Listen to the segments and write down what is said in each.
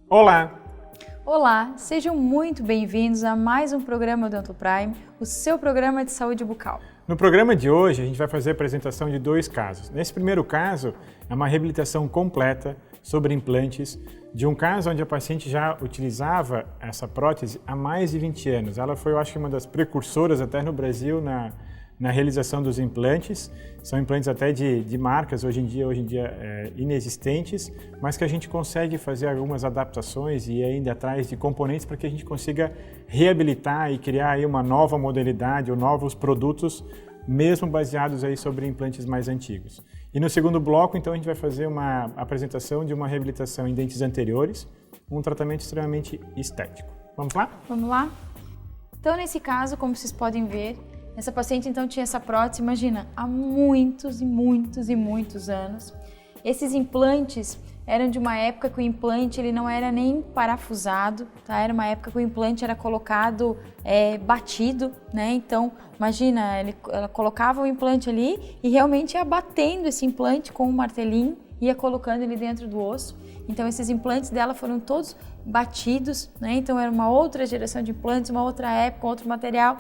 Olá! Olá, sejam muito bem-vindos a mais um programa do Odontoprime, o seu programa de saúde bucal. No programa de hoje, a gente vai fazer a apresentação de dois casos. Nesse primeiro caso, é uma reabilitação completa sobre implantes de um caso onde a paciente já utilizava essa prótese há mais de 20 anos. Ela foi, eu acho que, uma das precursoras até no Brasil na realização dos implantes. São implantes até de marcas hoje em dia inexistentes, mas que a gente consegue fazer algumas adaptações e ainda atrás de componentes para que a gente consiga reabilitar e criar aí uma nova modalidade ou novos produtos, mesmo baseados aí sobre implantes mais antigos. E no segundo bloco, então, a gente vai fazer uma apresentação de uma reabilitação em dentes anteriores, um tratamento extremamente estético. Vamos lá? Vamos lá? Então, nesse caso, como vocês podem ver, essa paciente então tinha essa prótese, imagina, há muitos anos. Esses implantes eram de uma época que o implante ele não era nem parafusado, tá? Era uma época que o implante era colocado batido, né? Então, imagina, ela colocava o implante ali e realmente ia batendo esse implante com um martelinho, ia colocando ele dentro do osso. Então, esses implantes dela foram todos batidos, né? Então, era uma outra geração de implantes, uma outra época, outro material.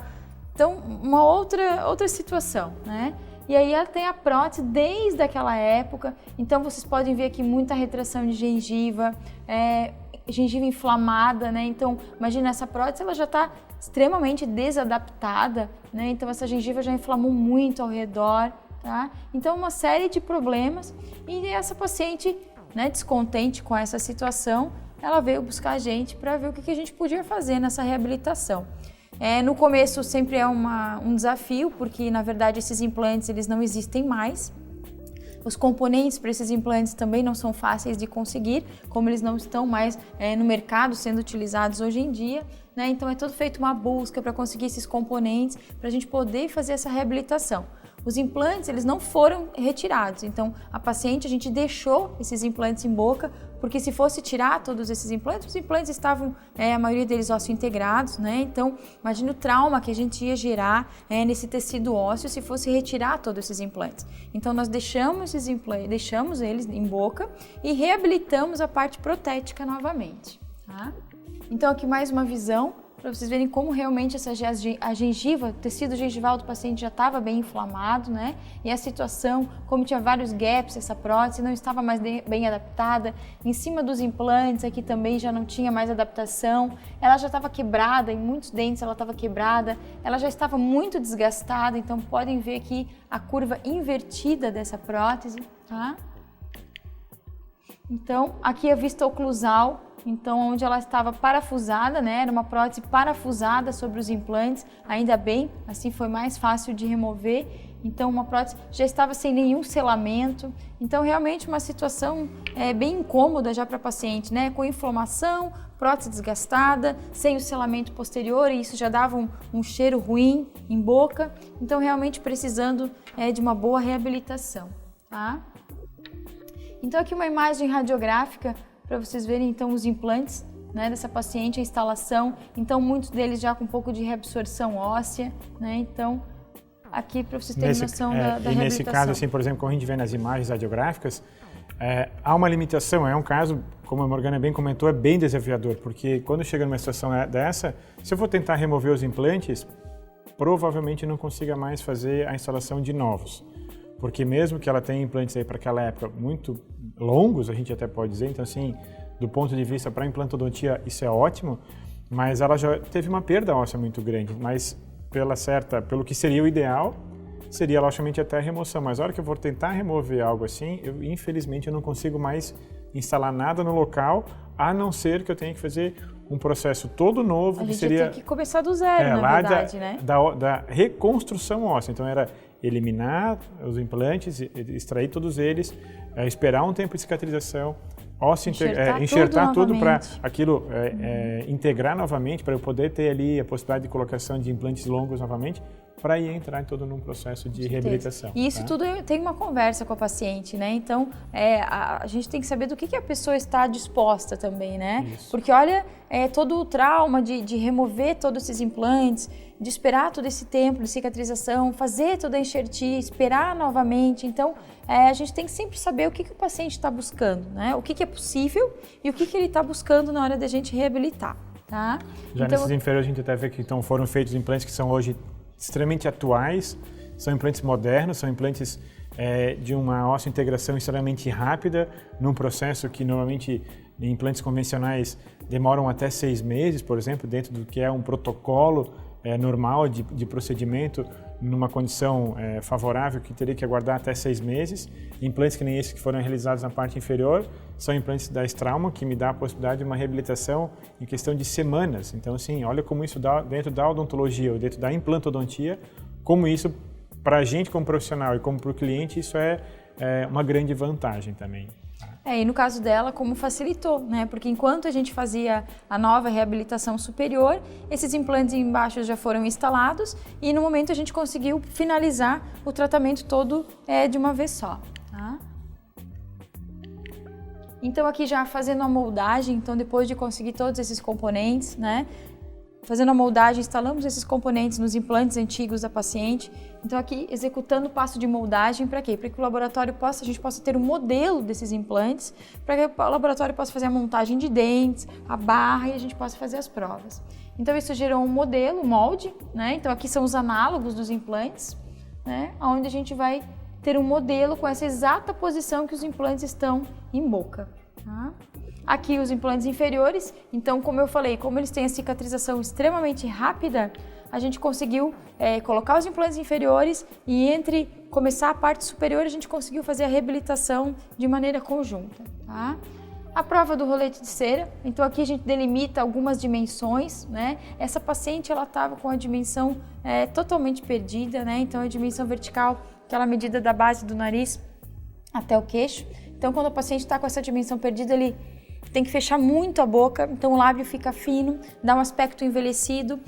Então, uma outra situação, né? E aí ela tem a prótese desde aquela época, então vocês podem ver aqui muita retração de gengiva, gengiva inflamada, né? Então, imagina, essa prótese ela já está extremamente desadaptada, né? Então, essa gengiva já inflamou muito ao redor, tá? Então, uma série de problemas e essa paciente, né, descontente com essa situação, ela veio buscar a gente para ver o que a gente podia fazer nessa reabilitação. No começo sempre é um desafio, porque na verdade esses implantes eles não existem mais. Os componentes para esses implantes também não são fáceis de conseguir, como eles não estão mais no mercado sendo utilizados hoje em dia, né? Então é todo feito uma busca para conseguir esses componentes, para a gente poder fazer essa reabilitação. Os implantes, eles não foram retirados, então a paciente, a gente deixou esses implantes em boca, porque se fosse tirar todos esses implantes, os implantes estavam, a maioria deles ósseo integrados, né? Então, imagina o trauma que a gente ia gerar nesse tecido ósseo se fosse retirar todos esses implantes. Então, nós deixamos esses implantes, deixamos eles em boca e reabilitamos a parte protética novamente, tá? Então, aqui mais uma visão, para vocês verem como realmente a gengiva, o tecido gengival do paciente já estava bem inflamado, né? E a situação, como tinha vários gaps, essa prótese não estava mais bem adaptada. Em cima dos implantes, aqui também já não tinha mais adaptação. Ela já estava quebrada, em muitos dentes ela estava quebrada. Ela já estava muito desgastada, então podem ver aqui a curva invertida dessa prótese, tá? Então, aqui a vista oclusal. Então, onde ela estava parafusada, né? Era uma prótese parafusada sobre os implantes, ainda bem, assim foi mais fácil de remover. Então, uma prótese já estava sem nenhum selamento. Então, realmente uma situação bem incômoda já para a paciente, né? Com inflamação, prótese desgastada, sem o selamento posterior, e isso já dava um cheiro ruim em boca. Então, realmente precisando de uma boa reabilitação, tá? Então, aqui uma imagem radiográfica para vocês verem então os implantes, né, dessa paciente, a instalação, então muitos deles já com um pouco de reabsorção óssea, né, então aqui para vocês terem noção da reabilitação. Nesse caso, assim, por exemplo, como a gente vê nas imagens radiográficas, há uma limitação, é um caso, como a Morgana bem comentou, é bem desafiador, porque quando chega numa situação dessa, se eu for tentar remover os implantes, provavelmente não consiga mais fazer a instalação de novos. Porque mesmo que ela tenha implantes aí para aquela época muito longos, a gente até pode dizer, então assim, do ponto de vista para a implantodontia isso é ótimo, mas ela já teve uma perda óssea muito grande, mas pelo que seria o ideal, seria logicamente até a remoção, mas a hora que eu for tentar remover algo assim, infelizmente eu não consigo mais instalar nada no local, a não ser que eu tenha que fazer um processo todo novo, a que gente seria... tem que começar do zero, na verdade, né? Da reconstrução óssea, então era eliminar os implantes, extrair todos eles, esperar um tempo de cicatrização, enxertar tudo para aquilo integrar novamente, para eu poder ter ali a possibilidade de colocação de implantes longos novamente, para ir entrar todo num processo de reabilitação. E isso tudo tem uma conversa com a paciente, né? Então, a gente tem que saber do que a pessoa está disposta também, né? Isso. Porque olha, todo o trauma de remover todos esses implantes, de esperar todo esse tempo de cicatrização, fazer toda a enxertia, esperar novamente. Então, a gente tem que sempre saber o que o paciente está buscando, né? O que é possível e o que ele está buscando na hora da gente reabilitar, tá? Já então, nesses inferiores a gente até vê que então, foram feitos implantes que são hoje extremamente atuais, são implantes modernos, são implantes de uma osteointegração extremamente rápida, num processo que normalmente em implantes convencionais demoram até 6 meses, por exemplo, dentro do que é um protocolo normal de procedimento, numa condição favorável que teria que aguardar até 6 meses. Implantes que nem esses que foram realizados na parte inferior são implantes da Straumann, que me dá a possibilidade de uma reabilitação em questão de semanas. Então, assim, olha como isso dá dentro da odontologia ou dentro da implantodontia, como isso, para a gente como profissional e como para o cliente, isso é uma grande vantagem também. E no caso dela, como facilitou, né? Porque enquanto a gente fazia a nova reabilitação superior, esses implantes embaixo já foram instalados e no momento a gente conseguiu finalizar o tratamento todo de uma vez só, tá? Então aqui já fazendo a moldagem, então depois de conseguir todos esses componentes, né? Fazendo a moldagem, instalamos esses componentes nos implantes antigos da paciente. Então aqui executando o passo de moldagem para quê? Para que o laboratório a gente possa ter um modelo desses implantes, para que o laboratório possa fazer a montagem de dentes, a barra e a gente possa fazer as provas. Então isso gerou um modelo, um molde, né? Então aqui são os análogos dos implantes, né? Onde a gente vai ter um modelo com essa exata posição que os implantes estão em boca, tá? Aqui os implantes inferiores, então como eu falei, como eles têm a cicatrização extremamente rápida, a gente conseguiu colocar os implantes inferiores e entre começar a parte superior a gente conseguiu fazer a reabilitação de maneira conjunta, tá? A prova do rolete de cera, então aqui a gente delimita algumas dimensões, né? Essa paciente ela estava com a dimensão totalmente perdida, né? Então a dimensão vertical, aquela medida da base do nariz até o queixo. Então quando o paciente está com essa dimensão perdida, ele tem que fechar muito a boca, então o lábio fica fino, dá um aspecto envelhecido,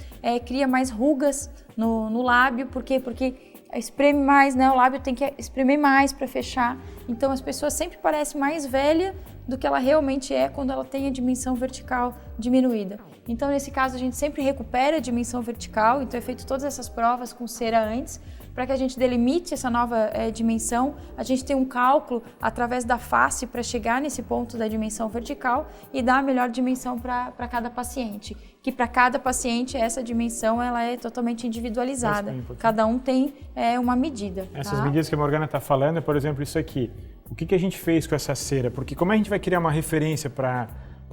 cria mais rugas no lábio, por quê? Porque espreme mais, né? O lábio tem que espremer mais para fechar, então as pessoas sempre parecem mais velha do que ela realmente é quando ela tem a dimensão vertical diminuída. Então nesse caso a gente sempre recupera a dimensão vertical, então é feito todas essas provas com cera antes, para que a gente delimite essa nova dimensão, a gente tem um cálculo através da face para chegar nesse ponto da dimensão vertical e dar a melhor dimensão para cada paciente. Que para cada paciente essa dimensão ela é totalmente individualizada. Cada um tem uma medida. Essas medidas que a Morgana está falando é, por exemplo, isso aqui. O que a gente fez com essa cera? Porque como a gente vai criar uma referência para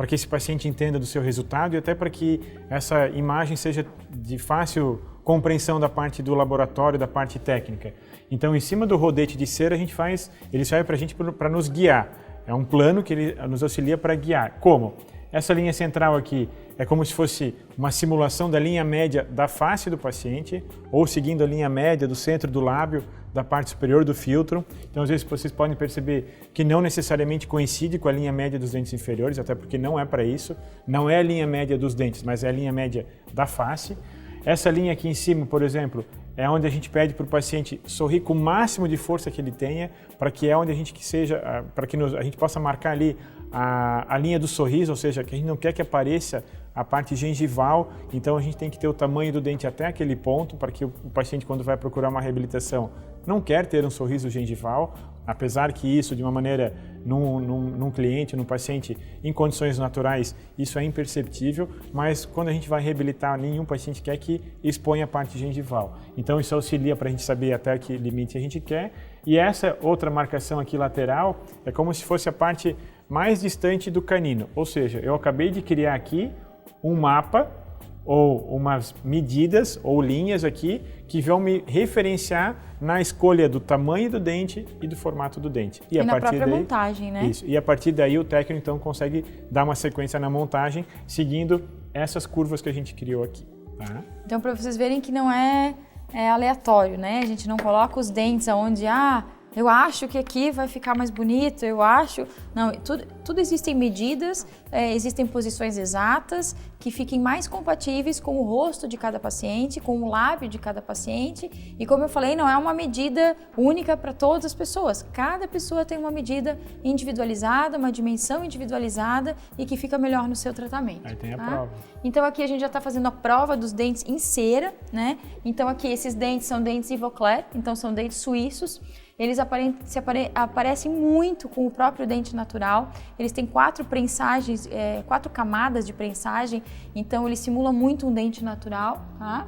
que esse paciente entenda do seu resultado e até para que essa imagem seja de fácil compreensão da parte do laboratório, da parte técnica. Então, em cima do rodete de cera, ele serve para a gente para nos guiar. É um plano que ele nos auxilia para guiar. Como? Essa linha central aqui é como se fosse uma simulação da linha média da face do paciente, ou seguindo a linha média do centro do lábio, da parte superior do filtro. Então, às vezes, vocês podem perceber que não necessariamente coincide com a linha média dos dentes inferiores, até porque não é para isso. Não é a linha média dos dentes, mas é a linha média da face. Essa linha aqui em cima, por exemplo, é onde a gente pede para o paciente sorrir com o máximo de força que ele tenha, para que é onde a gente a gente possa marcar ali a linha do sorriso, ou seja, que a gente não quer que apareça a parte gengival, então a gente tem que ter o tamanho do dente até aquele ponto, para que o paciente, quando vai procurar uma reabilitação, não quer ter um sorriso gengival, apesar que isso, de uma maneira, num cliente, num paciente, em condições naturais, isso é imperceptível, mas quando a gente vai reabilitar, nenhum paciente quer que exponha a parte gengival. Então isso auxilia para a gente saber até que limite a gente quer. E essa outra marcação aqui lateral é como se fosse a parte mais distante do canino, ou seja, eu acabei de criar aqui um mapa ou umas medidas ou linhas aqui que vão me referenciar na escolha do tamanho do dente e do formato do dente. E a partir própria montagem, né? Isso. E a partir daí o técnico então consegue dar uma sequência na montagem seguindo essas curvas que a gente criou aqui. Tá? Então, para vocês verem que não é aleatório, né? A gente não coloca os dentes onde eu acho que aqui vai ficar mais bonito, eu acho... Não, tudo existem medidas, existem posições exatas que fiquem mais compatíveis com o rosto de cada paciente, com o lábio de cada paciente. E como eu falei, não é uma medida única para todas as pessoas. Cada pessoa tem uma medida individualizada, uma dimensão individualizada e que fica melhor no seu tratamento. Aí tem a prova. Então aqui a gente já está fazendo a prova dos dentes em cera, né? Então aqui esses dentes são dentes Ivoclar, então são dentes suíços. Eles aparecem muito com o próprio dente natural. Eles têm 4 prensagens, 4 camadas de prensagem, então ele simula muito um dente natural, tá?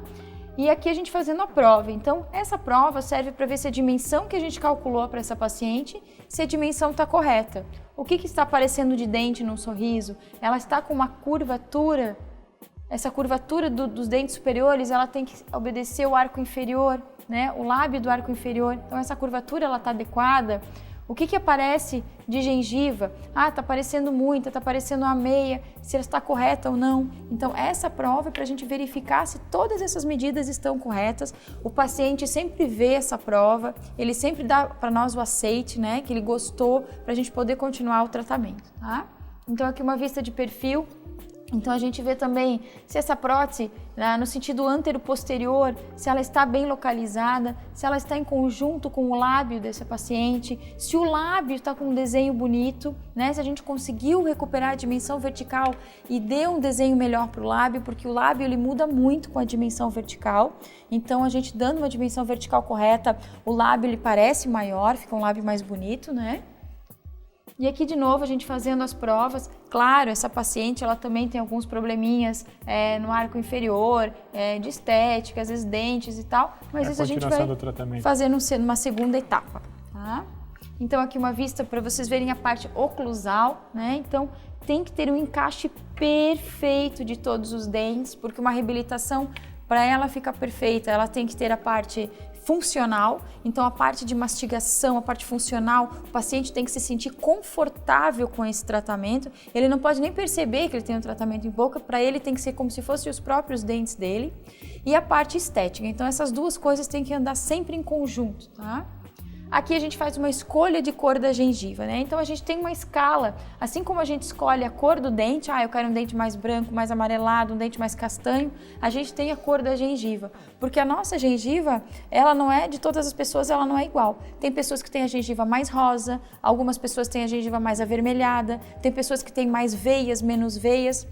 E aqui a gente fazendo a prova. Então essa prova serve para ver se a dimensão que a gente calculou para essa paciente, se a dimensão está correta. O que está aparecendo de dente num sorriso? Ela está com uma curvatura. Essa curvatura dos dentes superiores, ela tem que obedecer o arco inferior, né? O lábio do arco inferior. Então essa curvatura ela está adequada. O que aparece de gengiva? Ah, está aparecendo muita, está aparecendo uma meia, se ela está correta ou não. Então essa prova é para a gente verificar se todas essas medidas estão corretas. O paciente sempre vê essa prova, ele sempre dá para nós o aceite, né? Que ele gostou, para a gente poder continuar o tratamento, tá? Então aqui uma vista de perfil. Então a gente vê também se essa prótese, no sentido antero-posterior, se ela está bem localizada, se ela está em conjunto com o lábio dessa paciente, se o lábio está com um desenho bonito, né? Se a gente conseguiu recuperar a dimensão vertical e deu um desenho melhor para o lábio, porque o lábio ele muda muito com a dimensão vertical. Então a gente dando uma dimensão vertical correta, o lábio ele parece maior, fica um lábio mais bonito, né? E aqui de novo a gente fazendo as provas, claro, essa paciente ela também tem alguns probleminhas no arco inferior, de estética, às vezes dentes e tal, mas isso a gente vai fazer numa segunda etapa, tá? Então aqui uma vista para vocês verem a parte oclusal, né? Então tem que ter um encaixe perfeito de todos os dentes, porque uma reabilitação, para ela ficar perfeita, ela tem que ter a parte funcional, então a parte de mastigação, a parte funcional, o paciente tem que se sentir confortável com esse tratamento, ele não pode nem perceber que ele tem um tratamento em boca, para ele tem que ser como se fossem os próprios dentes dele, e a parte estética, então essas duas coisas têm que andar sempre em conjunto, tá? Aqui a gente faz uma escolha de cor da gengiva, né? Então a gente tem uma escala, assim como a gente escolhe a cor do dente, eu quero um dente mais branco, mais amarelado, um dente mais castanho, a gente tem a cor da gengiva, porque a nossa gengiva, ela não é, de todas as pessoas, ela não é igual. Tem pessoas que têm a gengiva mais rosa, algumas pessoas têm a gengiva mais avermelhada, tem pessoas que têm mais veias, menos veias.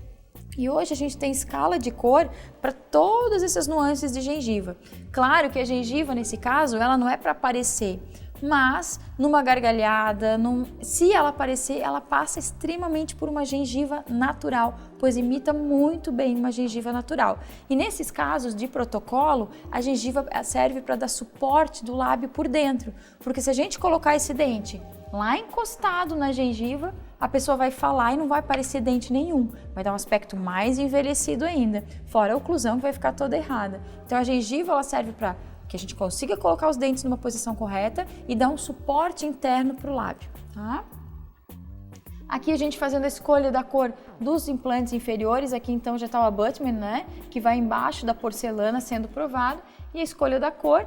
E hoje a gente tem escala de cor para todas essas nuances de gengiva. Claro que a gengiva, nesse caso, ela não é para aparecer, mas numa gargalhada, se ela aparecer, ela passa extremamente por uma gengiva natural, pois imita muito bem uma gengiva natural. E nesses casos de protocolo, a gengiva serve para dar suporte do lábio por dentro, porque se a gente colocar esse dente lá encostado na gengiva, a pessoa vai falar e não vai aparecer dente nenhum, vai dar um aspecto mais envelhecido ainda, fora a oclusão que vai ficar toda errada. Então a gengiva ela serve para que a gente consiga colocar os dentes numa posição correta e dar um suporte interno para o lábio, tá? Aqui a gente fazendo a escolha da cor dos implantes inferiores, aqui então já está o abutment, né? Que vai embaixo da porcelana sendo provado, e a escolha da cor.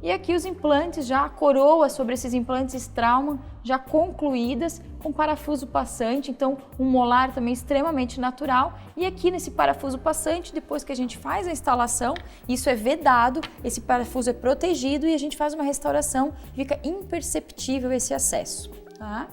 E aqui os implantes, já a coroa sobre esses implantes Straumann já concluídas, com parafuso passante, então um molar também extremamente natural. E aqui nesse parafuso passante, depois que a gente faz a instalação, isso é vedado, esse parafuso é protegido e a gente faz uma restauração, fica imperceptível esse acesso, tá?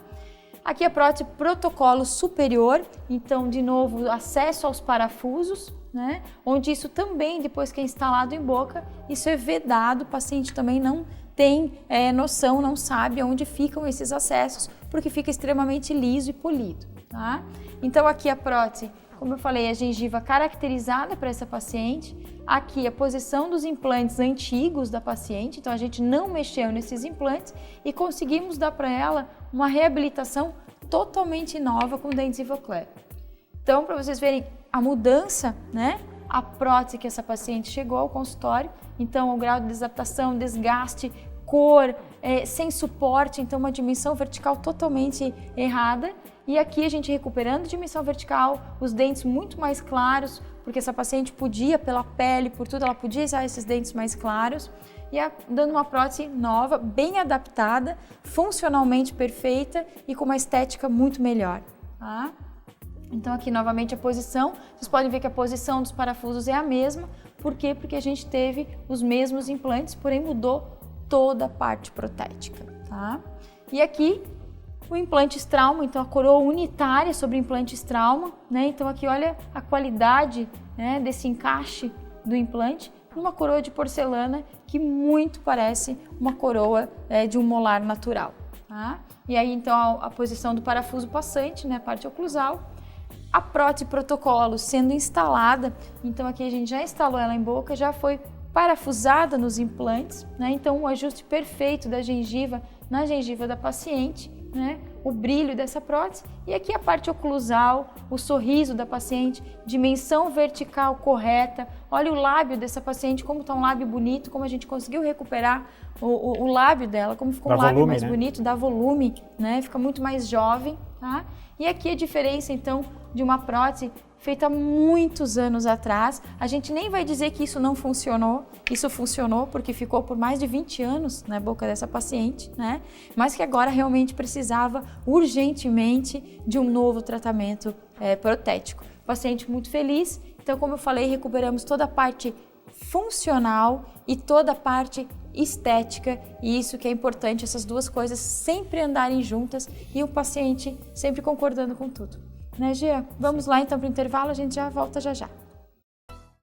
Aqui a prótese protocolo superior, então de novo acesso aos parafusos, né? Onde isso também, depois que é instalado em boca, isso é vedado, o paciente também não tem noção, não sabe onde ficam esses acessos, porque fica extremamente liso e polido, tá? Então aqui a prótese, como eu falei, a gengiva caracterizada para essa paciente, aqui a posição dos implantes antigos da paciente, então a gente não mexeu nesses implantes e conseguimos dar para ela uma reabilitação totalmente nova com dentes Ivoclar. Então, para vocês verem a mudança, né? A prótese que essa paciente chegou ao consultório, então o grau de desadaptação, desgaste, cor, sem suporte, então uma dimensão vertical totalmente errada. E aqui a gente recuperando a dimensão vertical, os dentes muito mais claros, porque essa paciente podia, pela pele, por tudo, ela podia usar esses dentes mais claros. e dando uma prótese nova, bem adaptada, funcionalmente perfeita e com uma estética muito melhor. Tá? Então aqui novamente a posição, vocês podem ver que a posição dos parafusos é a mesma. Por quê? Porque a gente teve os mesmos implantes, porém mudou toda a parte protética. Tá? E aqui o implante trauma, então a coroa unitária sobre implantes trauma, né? Então aqui olha a qualidade, né, desse encaixe do implante, numa coroa de porcelana que muito parece uma coroa de um molar natural. Tá? E aí então a posição do parafuso passante, né, parte oclusal, a prótese protocolo sendo instalada, então aqui a gente já instalou ela em boca, já foi parafusada nos implantes, né? Então o ajuste perfeito da gengiva na gengiva da paciente, né? O brilho dessa prótese e aqui a parte oclusal, o sorriso da paciente, dimensão vertical correta. Olha o lábio dessa paciente, como está um lábio bonito, como a gente conseguiu recuperar o lábio dela, como ficou um lábio mais bonito, dá volume, né? Fica muito mais jovem, tá? E aqui a diferença então de uma prótese feita há muitos anos atrás. A gente nem vai dizer que isso não funcionou, isso funcionou porque ficou por mais de 20 anos na boca dessa paciente, né? Mas que agora realmente precisava urgentemente de um novo tratamento protético. Paciente muito feliz, então como eu falei, recuperamos toda a parte funcional e toda a parte estética, e isso que é importante, essas duas coisas sempre andarem juntas e o paciente sempre concordando com tudo. Né, Gia? Vamos lá então para o intervalo, a gente já volta já já.